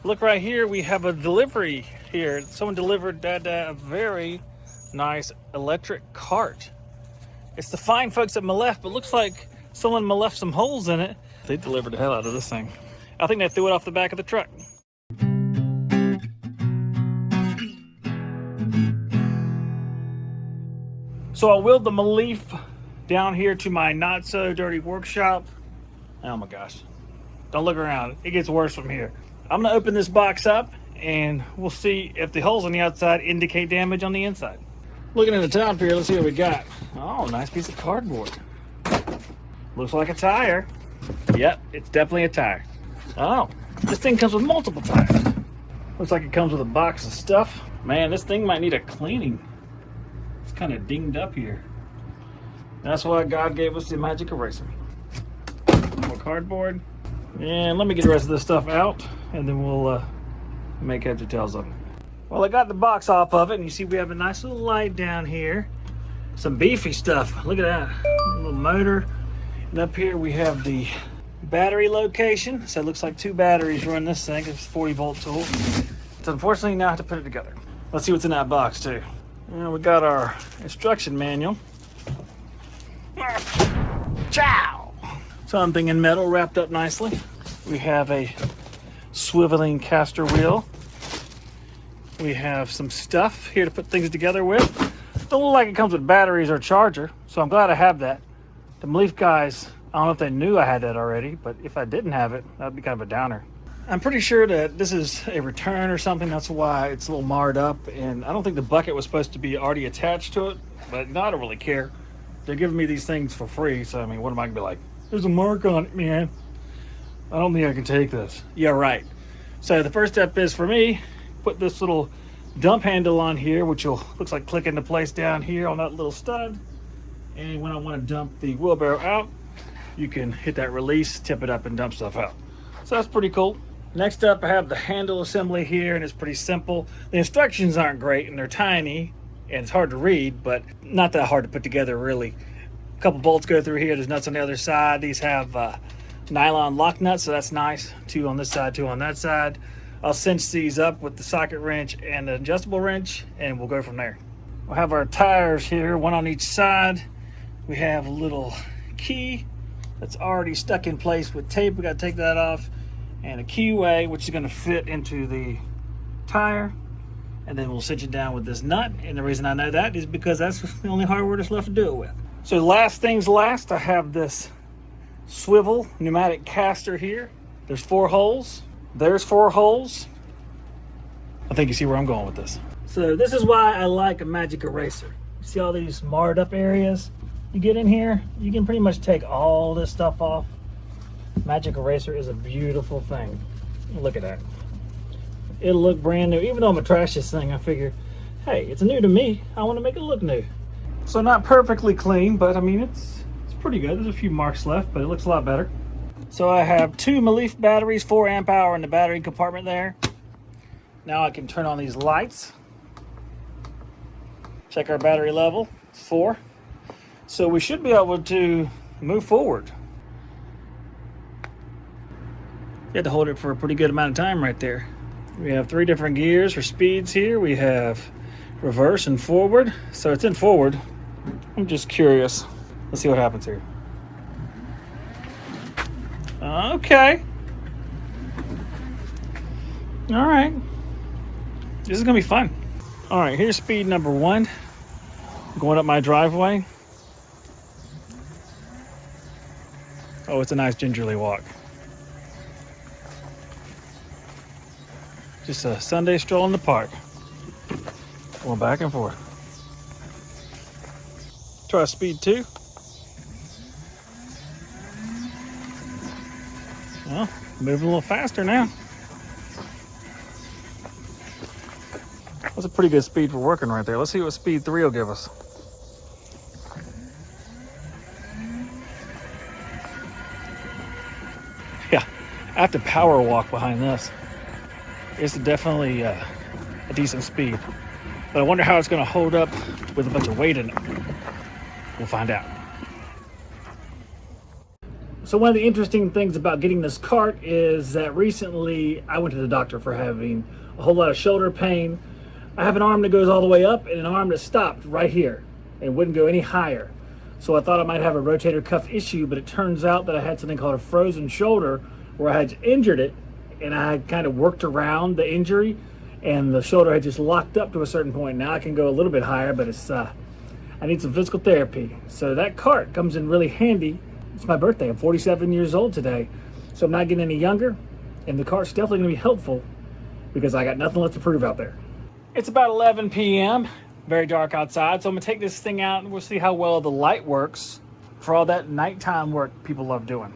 Look right here, we have a delivery here. Someone delivered a very nice electric cart. It's the fine folks at Mellif, but looks like someone left some holes in it. They delivered the hell out of this thing. I think they threw it off the back of the truck. So I wheeled the Mellif down here to my not so dirty workshop. Oh my gosh. Don't look around. It gets worse from here. I'm gonna open this box up and we'll see if the holes on the outside indicate damage on the inside. Looking at the top here, let's see what we got. Oh, nice piece of cardboard. Looks like a tire. Yep, it's definitely a tire. Oh, this thing comes with multiple tires. Looks like it comes with a box of stuff. Man, this thing might need a cleaning. It's kind of dinged up here. That's why God gave us the magic eraser. More cardboard. And let me get the rest of this stuff out and then we'll make heads or tails of it. Well, I got the box off of it and you see we have a nice little light down here. Some beefy stuff. Look at that. A little motor. And up here we have the battery location. So it looks like 2 batteries run this thing. It's a 40-volt tool. So unfortunately now I have to put it together. Let's see what's in that box too. We got our instruction manual. Ciao! Something in metal wrapped up nicely. We have a swiveling caster wheel. We have some stuff here to put things together with. Don't look like it comes with batteries or charger, so I'm glad I have that. The Mellif guys, I don't know if they knew I had that already, but if I didn't have it, that'd be kind of a downer. I'm pretty sure that this is a return or something. That's why it's a little marred up, and I don't think the bucket was supposed to be already attached to it, but no, I don't really care. They're giving me these things for free, so I mean, what am I gonna be like? There's a mark on it, man. I don't think I can take this. Yeah, right. So the first step is for me, put this little dump handle on here, which will looks like click into place down here on that little stud. And when I want to dump the wheelbarrow out, you can hit that release, tip it up, and dump stuff out. So that's pretty cool. Next up, I have the handle assembly here, and it's pretty simple. The instructions aren't great, and they're tiny, and it's hard to read, but not that hard to put together, really. A couple bolts go through here. There's nuts on the other side. These have nylon lock nuts, so that's nice. 2 on this side, 2 on that side. I'll cinch these up with the socket wrench and the adjustable wrench, and we'll go from there. We'll have our tires here, 1 on each side. We have a little key that's already stuck in place with tape. We got to take that off. And a keyway, which is going to fit into the tire. And then we'll cinch it down with this nut. And the reason I know that is because that's the only hardware that's left to do it with. So last things last, I have this swivel pneumatic caster here. There's 4 holes. There's 4 holes. I think you see where I'm going with this. So this is why I like a magic eraser. You see all these marred up areas? You get in here, you can pretty much take all this stuff off. Magic eraser is a beautiful thing. Look at that. It'll look brand new. Even though I'm gonna trash this thing, I figure, hey, it's new to me. I want to make it look new. So not perfectly clean, but I mean, it's pretty good. There's a few marks left, but it looks a lot better. So I have 2 Mellif batteries, 4 amp hour in the battery compartment there. Now I can turn on these lights. Check our battery level, it's 4. So we should be able to move forward. You had to hold it for a pretty good amount of time right there. We have 3 different gears for speeds here. We have reverse and forward. So it's in forward. I'm just curious. Let's see what happens here. Okay. All right. This is gonna be fun. All right, here's speed number 1. Going up my driveway. Oh, it's a nice gingerly walk. Just a Sunday stroll in the park. Going back and forth. Try speed 2. Well, moving a little faster now. That's a pretty good speed for working right there. Let's see what speed 3 will give us. Yeah, I have to power walk behind this. It's definitely a decent speed. But I wonder how it's going to hold up with a bunch of weight in it. We'll find out. So one of the interesting things about getting this cart is that recently I went to the doctor for having a whole lot of shoulder pain. I have an arm that goes all the way up and an arm that stopped right here and wouldn't go any higher. So I thought I might have a rotator cuff issue, but it turns out that I had something called a frozen shoulder where I had injured it, and I had kind of worked around the injury, and the shoulder had just locked up to a certain point. Now I can go a little bit higher, but it's I need some physical therapy. So that cart comes in really handy. It's my birthday. I'm 47 years old today, so I'm not getting any younger, and the cart's definitely going to be helpful because I got nothing left to prove out there. It's about 11 p.m. Very dark outside, so I'm going to take this thing out and we'll see how well the light works for all that nighttime work people love doing.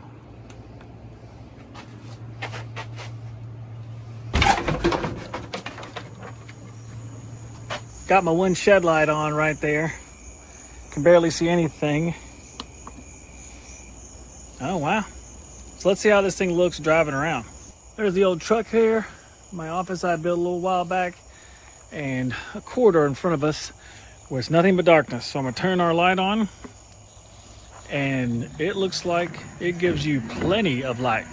Got my one shed light on right there. Can barely see anything. Oh wow. So let's see how this thing looks driving around. There's the old truck here. My office I built a little while back. And a corridor in front of us where it's nothing but darkness. So I'm gonna turn our light on. And it looks like it gives you plenty of light.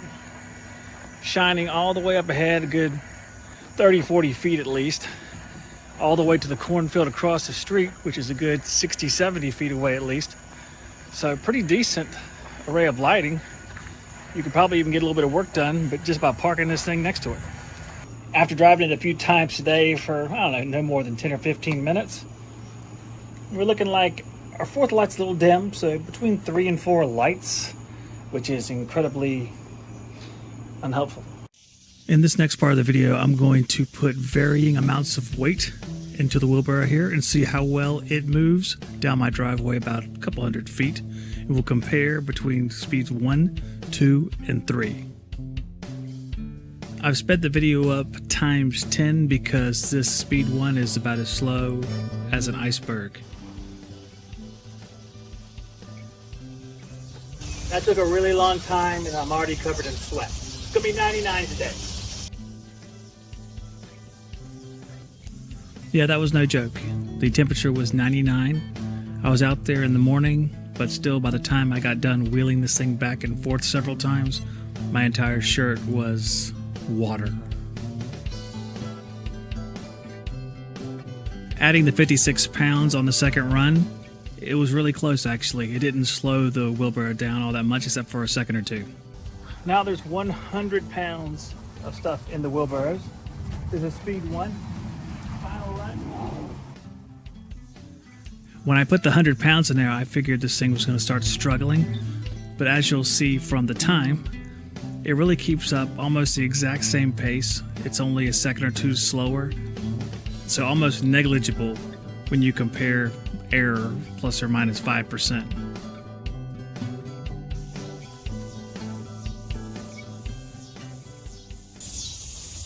Shining all the way up ahead, a good 30, 40 feet at least. All the way to the cornfield across the street, which is a good 60, 70 feet away at least. So pretty decent array of lighting. You could probably even get a little bit of work done, but just by parking this thing next to it. After driving it a few times today for, I don't know, no more than 10 or 15 minutes, we're looking like our fourth light's a little dim, so between 3 and 4 lights, which is incredibly unhelpful. In this next part of the video, I'm going to put varying amounts of weight into the wheelbarrow here and see how well it moves down my driveway about a couple hundred feet. And we'll compare between speeds 1, 2, and 3. I've sped the video up times 10 because this speed 1 is about as slow as an iceberg. That took a really long time and I'm already covered in sweat. It's gonna be 99 today. Yeah, that was no joke. The temperature was 99. I was out there in the morning, but still by the time I got done wheeling this thing back and forth several times, my entire shirt was water. Adding the 56 pounds on the second run, it was really close actually. It didn't slow the wheelbarrow down all that much except for a second or two. Now there's 100 pounds of stuff in the wheelbarrows. This is speed 1. When I put the 100 pounds in there, I figured this thing was going to start struggling. But as you'll see from the time, it really keeps up almost the exact same pace. It's only a second or two slower. So almost negligible when you compare error plus or minus 5%.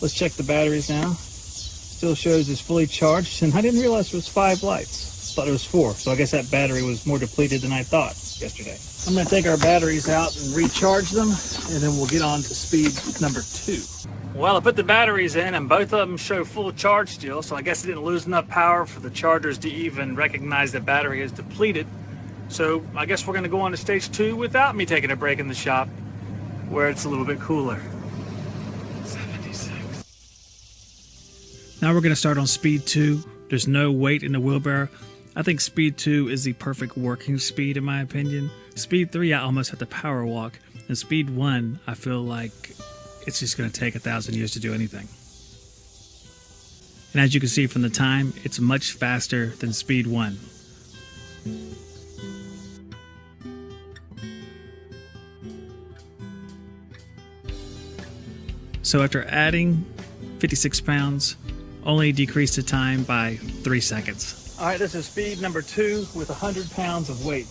Let's check the batteries now. Still shows it's fully charged, and I didn't realize it was 5 lights. Thought it was 4, so I guess that battery was more depleted than I thought yesterday. I'm going to take our batteries out and recharge them, and then we'll get on to speed number 2. Well, I put the batteries in, and both of them show full charge still, so I guess it didn't lose enough power for the chargers to even recognize the battery is depleted. So I guess we're going to go on to stage 2 without me taking a break in the shop, where it's a little bit cooler. 76. Now we're going to start on speed 2. There's no weight in the wheelbarrow. I think speed 2 is the perfect working speed in my opinion. Speed 3, I almost have to power walk. And speed 1, I feel like it's just going to take 1,000 years to do anything. And as you can see from the time, it's much faster than speed 1. So after adding 56 pounds, only decreased the time by 3 seconds. All right, this is speed number 2 with 100 pounds of weight.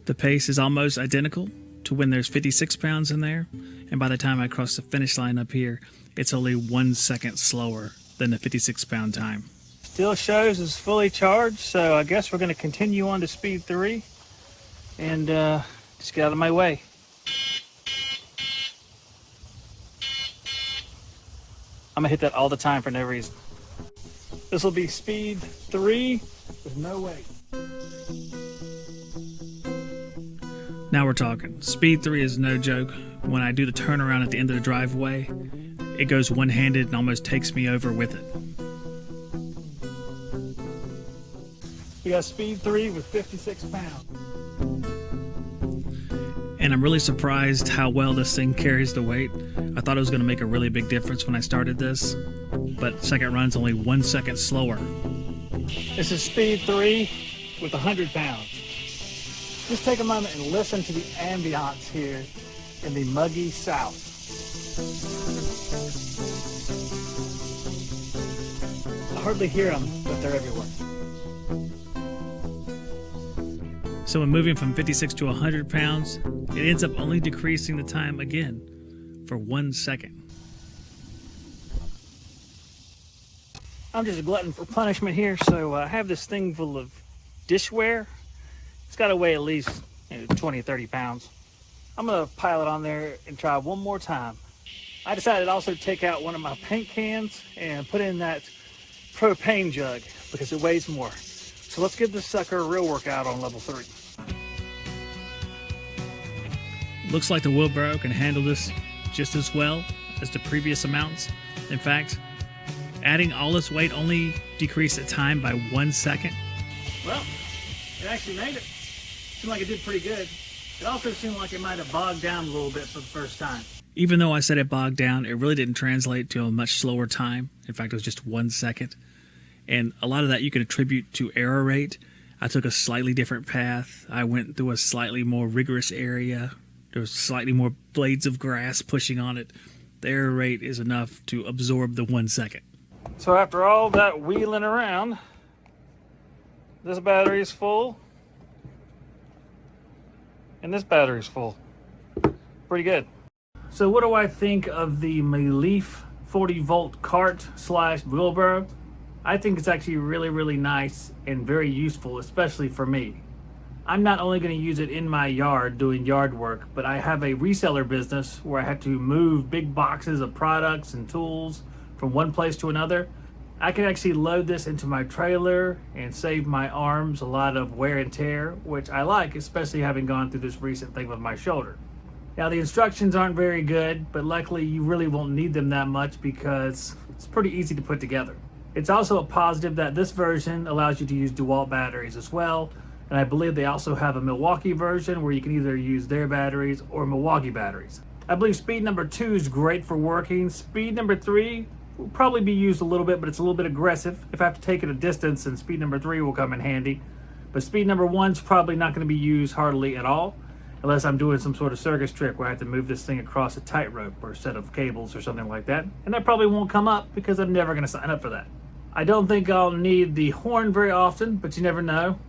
The pace is almost identical to when there's 56 pounds in there, and by the time I cross the finish line up here, it's only 1 second slower than the 56 pound time. Still shows it's fully charged, so I guess we're going to continue on to speed 3 and just get out of my way. I'm gonna hit that all the time for no reason. This will be speed 3 with no weight. Now we're talking. Speed 3 is no joke. When I do the turnaround at the end of the driveway, it goes one-handed and almost takes me over with it. We got speed 3 with 56 pounds. And I'm really surprised how well this thing carries the weight. I thought it was going to make a really big difference when I started this, but second run's only 1 second slower. This is speed 3 with 100 pounds. Just take a moment and listen to the ambiance here in the muggy south. I hardly hear them, but they're everywhere. So when moving from 56 to 100 pounds, it ends up only decreasing the time again for 1 second. I'm just a glutton for punishment here, so I have this thing full of dishware. It's got to weigh at least 20, 30 pounds. I'm going to pile it on there and try one more time. I decided to also take out one of my paint cans and put in that propane jug because it weighs more. So let's give this sucker a real workout on level 3. Looks like the wheelbarrow can handle this just as well as the previous amounts. In fact, adding all this weight only decreased the time by 1 second. Well, it actually made it. Seemed like it did pretty good. It also seemed like it might have bogged down a little bit for the first time. Even though I said it bogged down, it really didn't translate to a much slower time. In fact, it was just 1 second. And a lot of that you can attribute to error rate. I took a slightly different path. I went through a slightly more rigorous area. There was slightly more blades of grass pushing on it. The error rate is enough to absorb the 1 second. So after all that wheeling around, this battery is full. And this battery is full. Pretty good. So what do I think of the Mellif 40-volt cart / wheelbarrow? I think it's actually really nice and very useful, especially for me. I'm not only going to use it in my yard doing yard work, but I have a reseller business where I have to move big boxes of products and tools from one place to another. I can actually load this into my trailer and save my arms a lot of wear and tear, which I like, especially having gone through this recent thing with my shoulder. Now the instructions aren't very good, but luckily you really won't need them that much because it's pretty easy to put together. It's also a positive that this version allows you to use DeWalt batteries as well. And I believe they also have a Milwaukee version where you can either use their batteries or Milwaukee batteries. I believe speed number 2 is great for working. Speed number 3 will probably be used a little bit, but it's a little bit aggressive. If I have to take it a distance, then speed number 3 will come in handy. But speed number 1 is probably not going to be used hardly at all, unless I'm doing some sort of circus trick where I have to move this thing across a tightrope or a set of cables or something like that. And that probably won't come up because I'm never going to sign up for that. I don't think I'll need the horn very often, but you never know.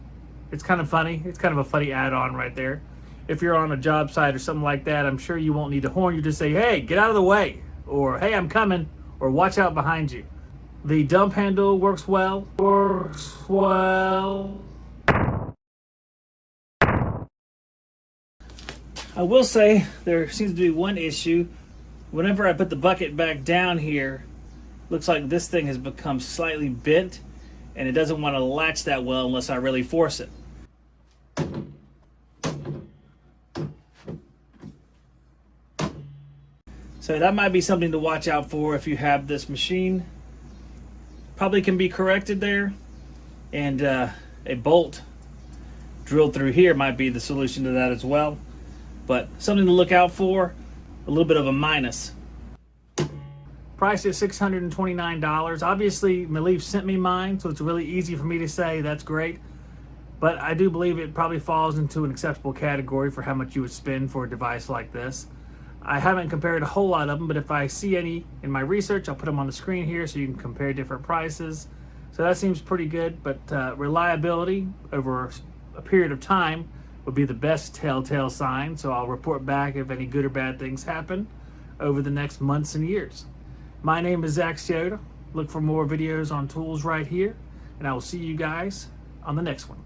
It's kind of funny. It's kind of a funny add-on right there. If you're on a job site or something like that, I'm sure you won't need a horn. You just say, hey, get out of the way, or hey, I'm coming, or watch out behind you. The dump handle works well. I will say there seems to be one issue. Whenever I put the bucket back down here, looks like this thing has become slightly bent and it doesn't want to latch that well unless I really force it. So that might be something to watch out for if you have this machine. Probably can be corrected there, and a bolt drilled through here might be the solution to that as well. But something to look out for, a little bit of a minus. Price is $629. Obviously, Mellif sent me mine, so it's really easy for me to say that's great. But I do believe it probably falls into an acceptable category for how much you would spend for a device like this. I haven't compared a whole lot of them, but if I see any in my research, I'll put them on the screen here so you can compare different prices. So that seems pretty good, but reliability over a period of time would be the best telltale sign. So I'll report back if any good or bad things happen over the next months and years. My name is Zacharypsioda. Look for more videos on tools right here, and I will see you guys on the next one.